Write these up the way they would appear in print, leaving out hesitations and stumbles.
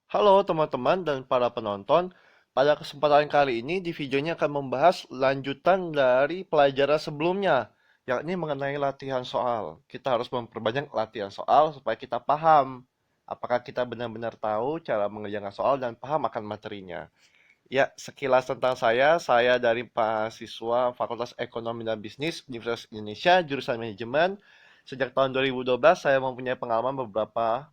Halo teman-teman dan para penonton. Pada kesempatan kali ini di video ini akan membahas lanjutan dari pelajaran sebelumnya, yakni mengenai latihan soal. Kita harus memperbanyak latihan soal supaya kita paham apakah kita benar-benar tahu cara mengerjakan soal dan paham akan materinya. Ya, sekilas tentang saya dari mahasiswa Fakultas Ekonomi dan Bisnis Universitas Indonesia, jurusan Manajemen. Sejak tahun 2012 saya mempunyai pengalaman beberapa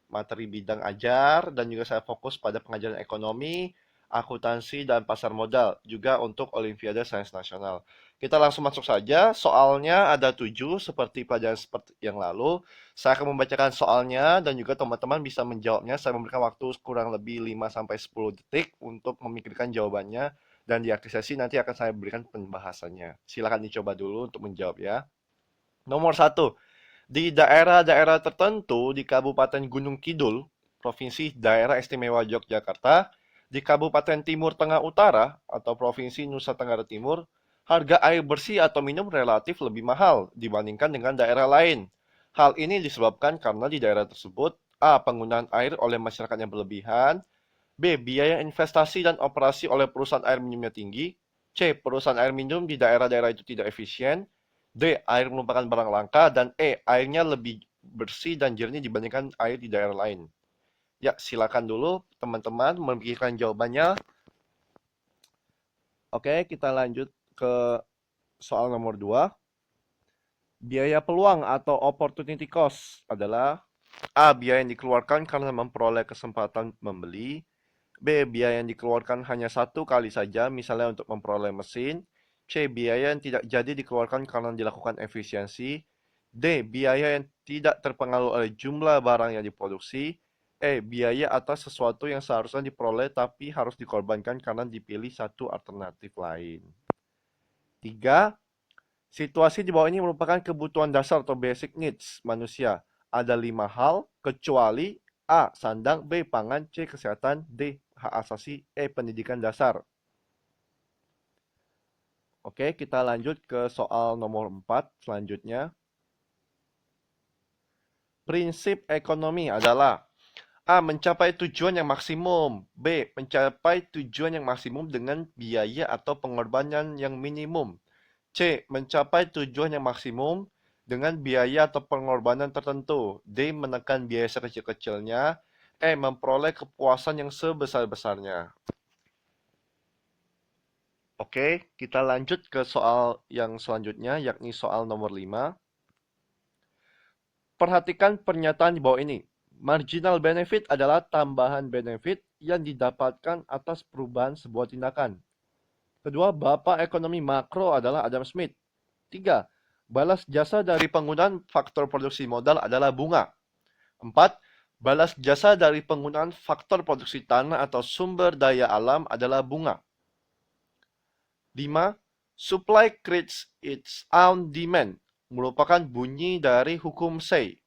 materi bidang ajar dan juga saya fokus pada pengajaran ekonomi, akuntansi, dan pasar modal, juga untuk Olimpiade Sains Nasional. Kita langsung masuk saja, soalnya ada 7 seperti pelajaran seperti yang lalu. Saya akan membacakan soalnya dan juga teman-teman bisa menjawabnya. Saya memberikan waktu kurang lebih 5-10 detik untuk memikirkan jawabannya dan di akhir sesi nanti akan saya berikan pembahasannya. Silakan dicoba dulu untuk menjawab ya. Nomor satu, di daerah-daerah tertentu di Kabupaten Gunung Kidul, Provinsi Daerah Istimewa Yogyakarta, di Kabupaten Timur Tengah Utara atau Provinsi Nusa Tenggara Timur, harga air bersih atau minum relatif lebih mahal dibandingkan dengan daerah lain. Hal ini disebabkan karena di daerah tersebut A. Penggunaan air oleh masyarakat yang berlebihan, B. Biaya investasi dan operasi oleh perusahaan air minumnya tinggi. C. Perusahaan air minum di daerah-daerah itu tidak efisien. D. Air merupakan barang langka. Dan E. Airnya lebih bersih dan jernih dibandingkan air di daerah lain. Ya, silakan dulu teman-teman memikirkan jawabannya. Oke, kita lanjut ke soal nomor 2. Biaya peluang atau opportunity cost adalah A. Biaya yang dikeluarkan karena memperoleh kesempatan membeli. B. Biaya yang dikeluarkan hanya satu kali saja, misalnya untuk memperoleh mesin. C. Biaya yang tidak jadi dikeluarkan karena dilakukan efisiensi. D. Biaya yang tidak terpengaruh oleh jumlah barang yang diproduksi. E. Biaya atas sesuatu yang seharusnya diperoleh tapi harus dikorbankan karena dipilih satu alternatif lain. 3. Situasi di bawah ini merupakan kebutuhan dasar atau basic needs manusia. Ada 5 hal, kecuali A. Sandang, B. Pangan, C. Kesehatan, D. Hak asasi, E. Pendidikan dasar. Oke, kita lanjut ke soal nomor 4 selanjutnya. Prinsip ekonomi adalah A. Mencapai tujuan yang maksimum. B. Mencapai tujuan yang maksimum dengan biaya atau pengorbanan yang minimum. C. Mencapai tujuan yang maksimum dengan biaya atau pengorbanan tertentu. D. Menekan biaya sekecil-kecilnya. E. Memperoleh kepuasan yang sebesar-besarnya. Oke, kita lanjut ke soal yang selanjutnya, yakni soal nomor 5. Perhatikan pernyataan di bawah ini. Marginal benefit adalah tambahan benefit yang didapatkan atas perubahan sebuah tindakan. Kedua, Bapak Ekonomi Makro adalah Adam Smith. 3. Balas jasa dari penggunaan faktor produksi modal adalah bunga. 4. Balas jasa dari penggunaan faktor produksi tanah atau sumber daya alam adalah bunga. 5. Supply creates its own demand merupakan bunyi dari hukum Say.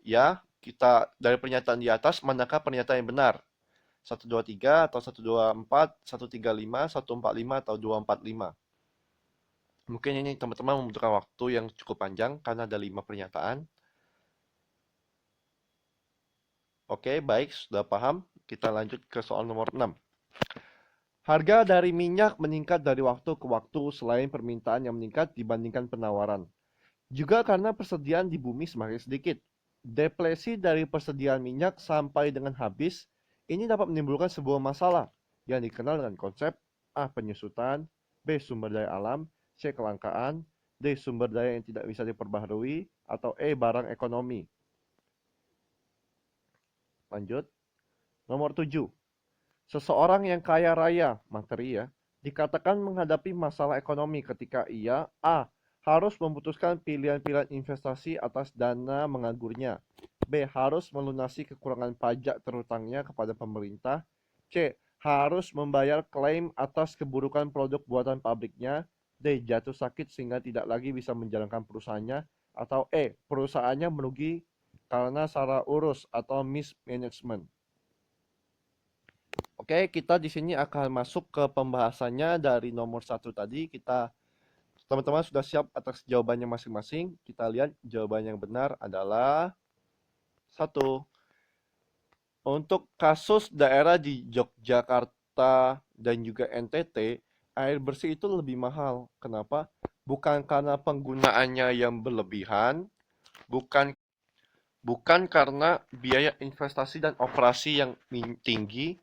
Ya, kita dari pernyataan di atas, manakah pernyataan yang benar? 123 atau 124, 135, 145 atau 245. Mungkin ini teman-teman membutuhkan waktu yang cukup panjang karena ada 5 pernyataan. Oke, baik, sudah paham. Kita lanjut ke soal nomor 6. Harga dari minyak meningkat dari waktu ke waktu selain permintaan yang meningkat dibandingkan penawaran. Juga karena persediaan di bumi semakin sedikit. Depresi dari persediaan minyak sampai dengan habis ini dapat menimbulkan sebuah masalah yang dikenal dengan konsep A. Penyusutan, B. Sumber daya alam, C. Kelangkaan, D. Sumber daya yang tidak bisa diperbaharui, atau E. Barang ekonomi. Lanjut. Nomor 7. Seseorang yang kaya raya, materi ya, dikatakan menghadapi masalah ekonomi ketika ia A. Harus memutuskan pilihan-pilihan investasi atas dana mengaburnya. B. Harus melunasi kekurangan pajak terutangnya kepada pemerintah. C. Harus membayar klaim atas keburukan produk buatan pabriknya. D. Jatuh sakit sehingga tidak lagi bisa menjalankan perusahaannya. Atau E. Perusahaannya merugi karena salah urus atau mismanagement. Oke, kita di sini akan masuk ke pembahasannya dari nomor 1 tadi. Teman-teman sudah siap atas jawabannya masing-masing. Kita lihat jawaban yang benar adalah 1. Untuk kasus daerah di Yogyakarta dan juga NTT, air bersih itu lebih mahal. Kenapa? Bukan karena penggunaannya yang berlebihan, bukan bukan karena biaya investasi dan operasi yang tinggi,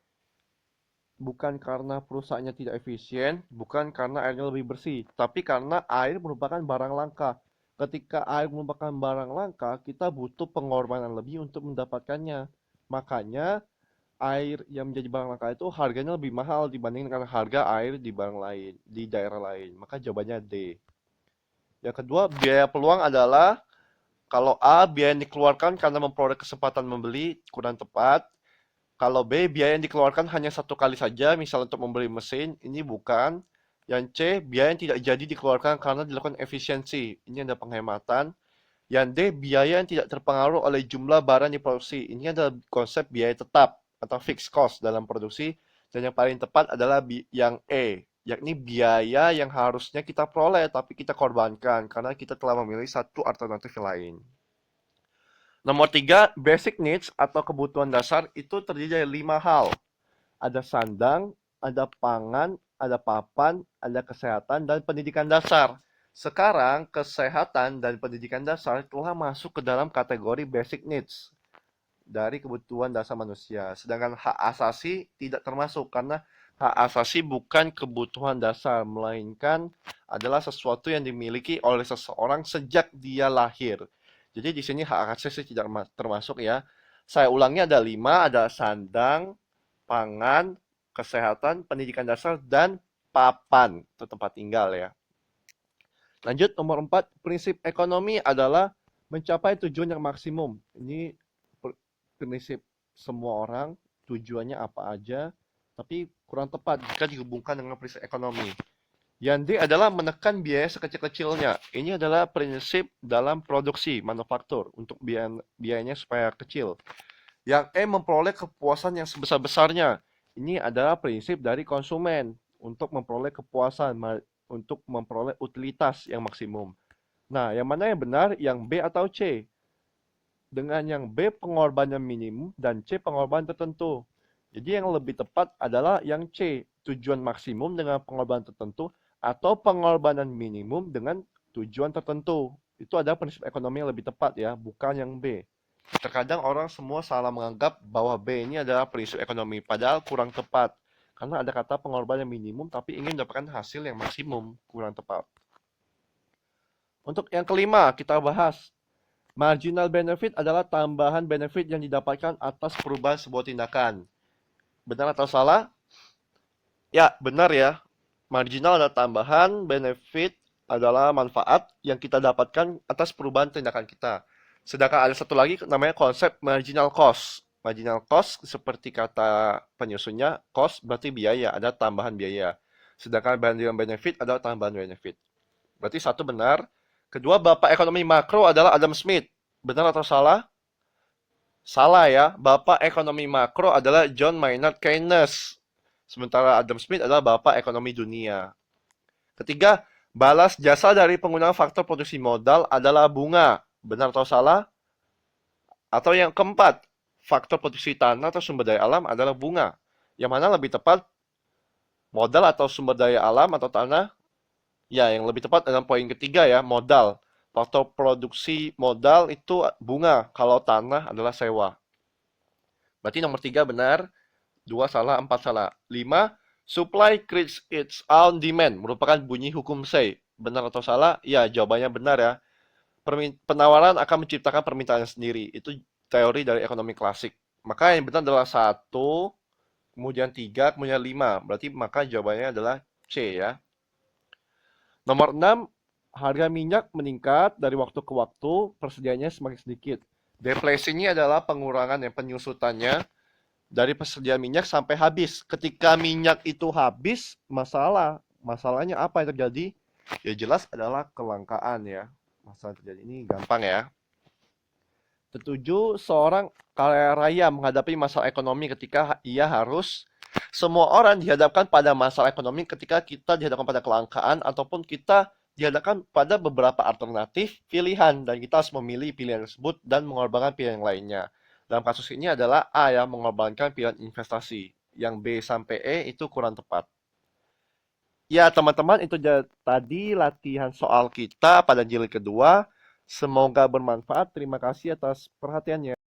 bukan karena perusahaannya tidak efisien, bukan karena airnya lebih bersih, tapi karena air merupakan barang langka. Ketika air merupakan barang langka, kita butuh pengorbanan lebih untuk mendapatkannya. Makanya air yang menjadi barang langka itu harganya lebih mahal dibanding dengan harga air di barang lain, di daerah lain. Maka jawabannya D. Yang kedua, biaya peluang adalah kalau A, biaya yang dikeluarkan karena memperoleh kesempatan membeli kurang tepat. Kalau B, biaya yang dikeluarkan hanya satu kali saja, misal untuk membeli mesin, ini bukan. Yang C, biaya yang tidak jadi dikeluarkan karena dilakukan efisiensi, ini ada penghematan. Yang D, biaya yang tidak terpengaruh oleh jumlah barang yang diproduksi, ini adalah konsep biaya tetap atau fixed cost dalam produksi. Dan yang paling tepat adalah yang E, yakni biaya yang harusnya kita peroleh tapi kita korbankan karena kita telah memilih satu alternatif lain. Nomor 3, basic needs atau kebutuhan dasar itu terdiri dari 5 hal. Ada sandang, ada pangan, ada papan, ada kesehatan, dan pendidikan dasar. Sekarang, kesehatan dan pendidikan dasar telah masuk ke dalam kategori basic needs dari kebutuhan dasar manusia. Sedangkan hak asasi tidak termasuk karena hak asasi bukan kebutuhan dasar, melainkan adalah sesuatu yang dimiliki oleh seseorang sejak dia lahir. Jadi di sini hak asasi tidak termasuk ya. Saya ulangi ada 5, ada sandang, pangan, kesehatan, pendidikan dasar, dan papan. Itu tempat tinggal ya. Lanjut nomor 4, prinsip ekonomi adalah mencapai tujuan yang maksimum. Ini prinsip semua orang, tujuannya apa aja, tapi kurang tepat jika dihubungkan dengan prinsip ekonomi. Yang D adalah menekan biaya sekecil-kecilnya. Ini adalah prinsip dalam produksi manufaktur untuk biayanya supaya kecil. Yang E memperoleh kepuasan yang sebesar-besarnya. Ini adalah prinsip dari konsumen untuk memperoleh kepuasan, untuk memperoleh utilitas yang maksimum. Nah, yang mana yang benar? Yang B atau C? Dengan yang B pengorbanan minimum dan C pengorbanan tertentu. Jadi yang lebih tepat adalah yang C, tujuan maksimum dengan pengorbanan tertentu atau pengorbanan minimum dengan tujuan tertentu. Itu adalah prinsip ekonomi yang lebih tepat ya, bukan yang B. Terkadang orang semua salah menganggap bahwa B ini adalah prinsip ekonomi, padahal kurang tepat. Karena ada kata pengorbanan minimum tapi ingin mendapatkan hasil yang maksimum, kurang tepat. Untuk yang kelima, kita bahas marginal benefit adalah tambahan benefit yang didapatkan atas perubahan sebuah tindakan. Benar atau salah? Ya, benar ya. Marginal adalah tambahan, benefit adalah manfaat yang kita dapatkan atas perubahan tindakan kita. Sedangkan ada satu lagi namanya konsep marginal cost. Marginal cost seperti kata penyusunnya, cost berarti biaya, ada tambahan biaya. Sedangkan marginal benefit adalah tambahan benefit. Berarti satu benar. Kedua, bapak ekonomi makro adalah Adam Smith. Benar atau salah? Salah ya. Bapak ekonomi makro adalah John Maynard Keynes. Sementara Adam Smith adalah bapak ekonomi dunia. Ketiga, balas jasa dari penggunaan faktor produksi modal adalah bunga. Benar atau salah? Atau yang keempat, faktor produksi tanah atau sumber daya alam adalah bunga. Yang mana lebih tepat, modal atau sumber daya alam atau tanah? Ya, yang lebih tepat dalam poin ketiga ya, modal. Faktor produksi modal itu bunga, kalau tanah adalah sewa. Berarti nomor 3 benar, 2 salah, 4 salah. 5, supply creates its own demand, merupakan bunyi hukum Say. Benar atau salah? Ya, jawabannya benar ya. Penawaran akan menciptakan permintaan sendiri. Itu teori dari ekonomi klasik. Maka yang benar adalah 1, kemudian 3, kemudian 5. Berarti maka jawabannya adalah C ya. Nomor 6, harga minyak meningkat dari waktu ke waktu, persediaannya semakin sedikit. Deflasi ini adalah pengurangan yang penyusutannya dari persediaan minyak sampai habis. Ketika minyak itu habis, masalahnya apa yang terjadi? Ya jelas adalah kelangkaan ya. Masalah terjadi ini gampang ya. Ketujuh, seorang kaya raya menghadapi masalah ekonomi ketika ia harus semua orang dihadapkan pada masalah ekonomi ketika kita dihadapkan pada kelangkaan ataupun kita dihadapkan pada beberapa alternatif pilihan dan kita harus memilih pilihan tersebut dan mengorbankan pilihan yang lainnya. Dalam kasus ini adalah A yang mengorbankan pilihan investasi. Yang B sampai E itu kurang tepat. Ya, teman-teman, itu tadi latihan soal kita pada jilid kedua. Semoga bermanfaat. Terima kasih atas perhatiannya.